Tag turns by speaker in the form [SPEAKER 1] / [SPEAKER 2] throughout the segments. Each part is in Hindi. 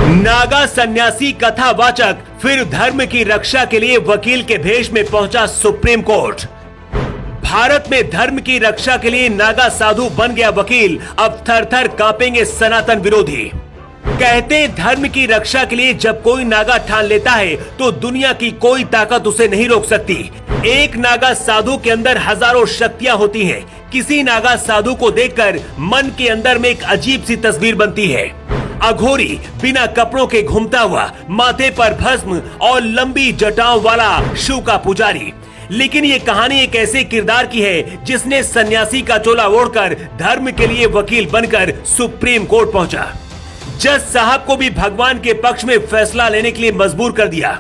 [SPEAKER 1] नागा सन्यासी कथावाचक फिर धर्म की रक्षा के लिए वकील के भेष में पहुंचा सुप्रीम कोर्ट। भारत में धर्म की रक्षा के लिए नागा साधु बन गया वकील, अब थर-थर कांपेंगे सनातन विरोधी। कहते धर्म की रक्षा के लिए जब कोई नागा ठान लेता है तो दुनिया की कोई ताकत उसे नहीं रोक सकती। एक नागा साधु के अंदर हजारों शक्तियां होती हैं। किसी नागा साधु को देखकर मन के अंदर में एक अजीब सी तस्वीर बनती है। अघोरी, बिना कपड़ों के घूमता हुआ, माथे पर भस्म और लंबी जटाओं वाला शिव का पुजारी। लेकिन ये कहानी एक ऐसे किरदार की है जिसने सन्यासी का चोला ओढ़कर धर्म के लिए वकील बनकर सुप्रीम कोर्ट पहुंचा। जज साहब को भी भगवान के पक्ष में फैसला लेने के लिए मजबूर कर दिया।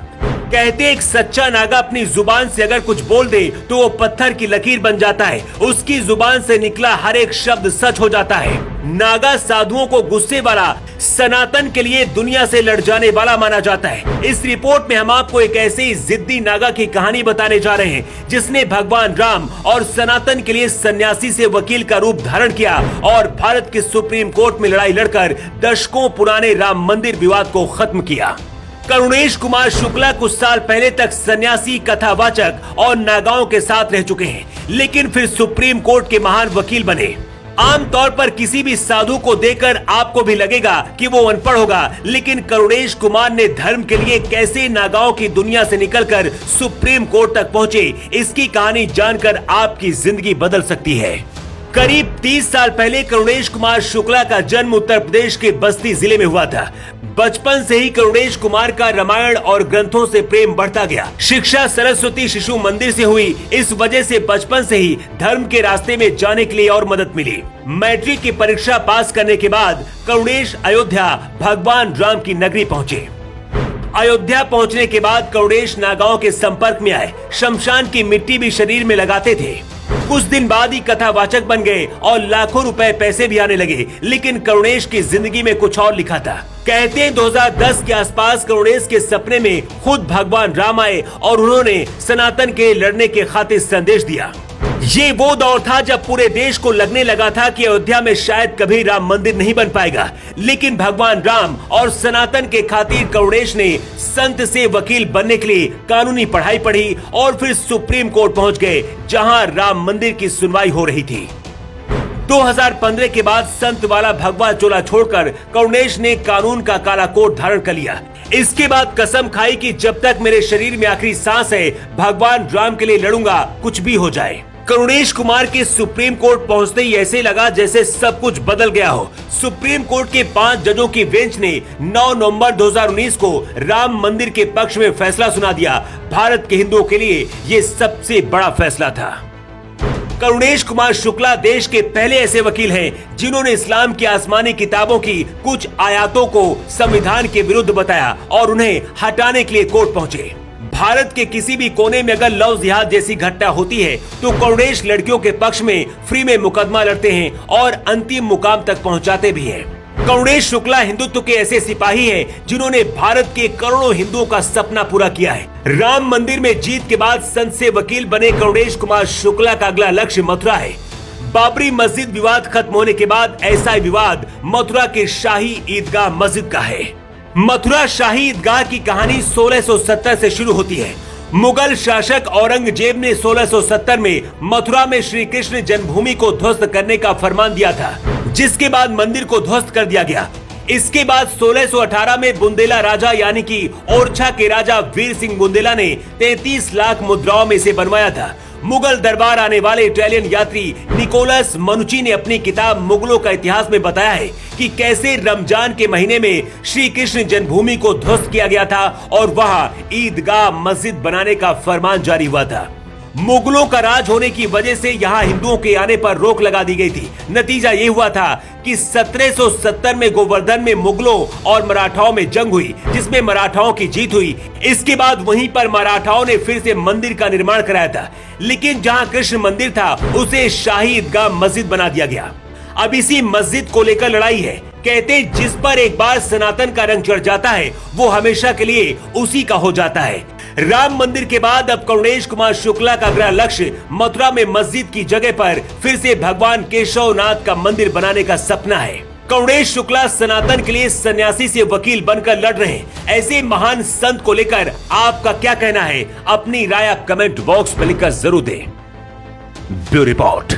[SPEAKER 1] कहते एक सच्चा नागा अपनी जुबान से अगर कुछ बोल दे तो वो पत्थर की लकीर बन जाता है। उसकी जुबान से निकला हर एक शब्द सच हो जाता है। नागा साधुओं को गुस्से वाला, सनातन के लिए दुनिया से लड़ जाने वाला माना जाता है। इस रिपोर्ट में हम आपको एक ऐसे ही जिद्दी नागा की कहानी बताने जा रहे हैं जिसने भगवान राम और सनातन के लिए सन्यासी से वकील का रूप धारण किया और भारत के सुप्रीम कोर्ट में लड़ाई लड़कर दशकों पुराने राम मंदिर विवाद को खत्म किया। करुणेश कुमार शुक्ला कुछ साल पहले तक सन्यासी, कथावाचक और नागाओं के साथ रह चुके हैं, लेकिन फिर सुप्रीम कोर्ट के महान वकील बने। आमतौर पर किसी भी साधु को देखकर आपको भी लगेगा कि वो अनपढ़ होगा, लेकिन करुणेश कुमार ने धर्म के लिए कैसे नागाओं की दुनिया से निकलकर सुप्रीम कोर्ट तक पहुंचे, इसकी कहानी जानकर आपकी जिंदगी बदल सकती है। करीब 30 साल पहले करुणेश कुमार शुक्ला का जन्म उत्तर प्रदेश के बस्ती जिले में हुआ था। बचपन से ही करुणेश कुमार का रामायण और ग्रंथों से प्रेम बढ़ता गया। शिक्षा सरस्वती शिशु मंदिर से हुई, इस वजह से बचपन से ही धर्म के रास्ते में जाने के लिए और मदद मिली। मैट्रिक की परीक्षा पास करने के बाद करुणेश अयोध्या भगवान राम की नगरी पहुँचे। अयोध्या पहुँचने के बाद करुणेश नागाओं के संपर्क में आए। शमशान की मिट्टी भी शरीर में लगाते थे। कुछ दिन बाद ही कथावाचक बन गए और लाखों रुपए पैसे भी आने लगे, लेकिन करुणेश की जिंदगी में कुछ और लिखा था। कहते हैं 2010 के आसपास करुणेश के सपने में खुद भगवान राम आए और उन्होंने सनातन के लड़ने के खातिर संदेश दिया। ये वो दौर था जब पूरे देश को लगने लगा था कि अयोध्या में शायद कभी राम मंदिर नहीं बन पाएगा, लेकिन भगवान राम और सनातन के खातिर करुणेश ने संत से वकील बनने के लिए कानूनी पढ़ाई पढ़ी और फिर सुप्रीम कोर्ट पहुंच गए, जहां राम मंदिर की सुनवाई हो रही थी। 2015 के बाद संत वाला भगवा चोला छोड़कर करुणेश ने कानून का काला कोट धारण कर लिया। इसके बाद कसम खाई कि जब तक मेरे शरीर में आखिरी सांस है, भगवान राम के लिए लड़ूंगा, कुछ भी हो जाए। करुणेश कुमार के सुप्रीम कोर्ट पहुंचते ही ऐसे लगा जैसे सब कुछ बदल गया हो। सुप्रीम कोर्ट के 5 जजों की बेंच ने 9 नवंबर 2019 को राम मंदिर के पक्ष में फैसला सुना दिया। भारत के हिंदुओं के लिए ये सबसे बड़ा फैसला था। करुणेश कुमार शुक्ला देश के पहले ऐसे वकील हैं जिन्होंने इस्लाम की आसमानी किताबों की कुछ आयतों को संविधान के विरुद्ध बताया और उन्हें हटाने के लिए कोर्ट पहुंचे। भारत के किसी भी कोने में अगर लव जिहाद जैसी घटना होती है तो करुणेश लड़कियों के पक्ष में फ्री में मुकदमा लड़ते हैं और अंतिम मुकाम तक पहुंचाते भी हैं। करुणेश शुक्ला हिंदुत्व के ऐसे सिपाही हैं जिन्होंने भारत के करोड़ों हिंदुओं का सपना पूरा किया है। राम मंदिर में जीत के बाद संत से वकील बने करुणेश कुमार शुक्ला का अगला लक्ष्य मथुरा है। बाबरी मस्जिद विवाद खत्म होने के बाद ऐसा ही विवाद मथुरा के शाही ईदगाह मस्जिद का है। मथुरा शाही ईदगाह की कहानी 1670 से शुरू होती है। मुगल शासक औरंगजेब ने 1670 में मथुरा में श्री कृष्ण जन्मभूमि को ध्वस्त करने का फरमान दिया था, जिसके बाद मंदिर को ध्वस्त कर दिया गया। इसके बाद 1618 में बुंदेला राजा यानी कि ओरछा के राजा वीर सिंह बुंदेला ने 33 लाख मुद्राओं में इसे बनवाया था। मुगल दरबार आने वाले इटालियन यात्री निकोलस मनुची ने अपनी किताब मुगलों का इतिहास में बताया है कि कैसे रमजान के महीने में श्री कृष्ण जन्मभूमि को ध्वस्त किया गया था और वहां ईदगाह मस्जिद बनाने का फरमान जारी हुआ था। मुगलों का राज होने की वजह से यहाँ हिंदुओं के आने पर रोक लगा दी गई थी। नतीजा ये हुआ था कि 1770 में गोवर्धन में मुगलों और मराठाओं में जंग हुई, जिसमें मराठाओं की जीत हुई। इसके बाद वहीं पर मराठाओं ने फिर से मंदिर का निर्माण कराया था, लेकिन जहाँ कृष्ण मंदिर था उसे शाही ईदगाह मस्जिद बना दिया गया। अब इसी मस्जिद को लेकर लड़ाई है। कहते जिस पर एक बार सनातन का रंग चढ़ जाता है वो हमेशा के लिए उसी का हो जाता है। राम मंदिर के बाद अब करुणेश कुमार शुक्ला का अगला लक्ष्य मथुरा में मस्जिद की जगह पर फिर से भगवान केशवनाथ का मंदिर बनाने का सपना है। करुणेश शुक्ला सनातन के लिए सन्यासी से वकील बनकर लड़ रहे हैं। ऐसे महान संत को लेकर आपका क्या कहना है? अपनी राय आप कमेंट बॉक्स में लिखकर जरूर दें। Bureau report.